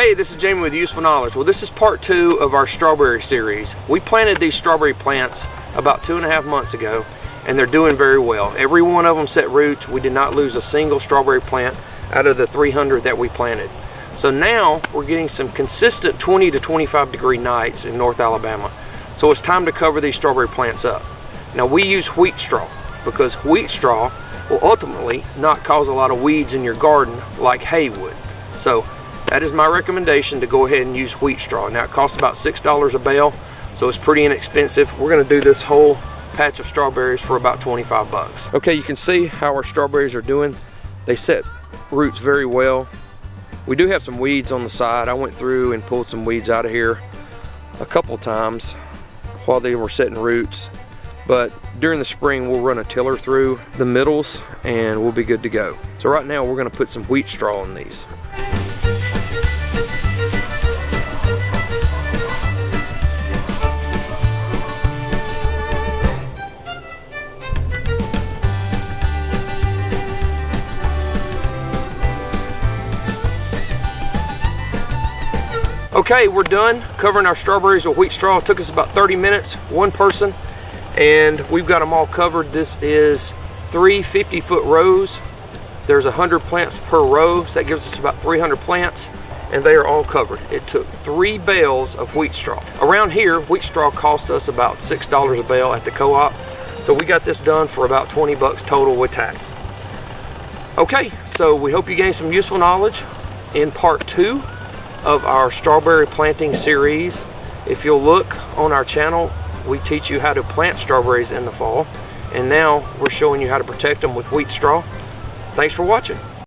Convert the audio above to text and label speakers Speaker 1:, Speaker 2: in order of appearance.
Speaker 1: Hey, this is Jamie with Useful Knowledge. Well, this is part 2 of our strawberry series. We planted these strawberry plants about 2.5 months ago, and they're doing very well. Every one of them set roots. We did not lose a single strawberry plant out of the 300 that we planted. So now we're getting some consistent 20 to 25 degree nights in North Alabama. So it's time to cover these strawberry plants up. Now we use wheat straw because wheat straw will ultimately not cause a lot of weeds in your garden like hay would. So that is my recommendation, to go ahead and use wheat straw. Now it costs about $6 a bale, so it's pretty inexpensive. We're gonna do this whole patch of strawberries for about 25 bucks. Okay, you can see how our strawberries are doing. They set roots very well. We do have some weeds on the side. I went through and pulled some weeds out of here a couple times while they were setting roots. But during the spring, we'll run a tiller through the middles and we'll be good to go. So right now, we're gonna put some wheat straw in these. Okay, we're done covering our strawberries with wheat straw. It took us about 30 minutes, one person, and we've got them all covered. This is 3 50-foot rows. There's 100 plants per row, so that gives us about 300 plants, and they are all covered. It took 3 bales of wheat straw. Around here, wheat straw cost us about $6 a bale at the co-op, so we got this done for about 20 bucks total with tax. Okay, so we hope you gained some useful knowledge in part 2 of our strawberry planting series. If you'll look on our channel, we teach you how to plant strawberries in the fall, and now we're showing you how to protect them with wheat straw. Thanks for watching.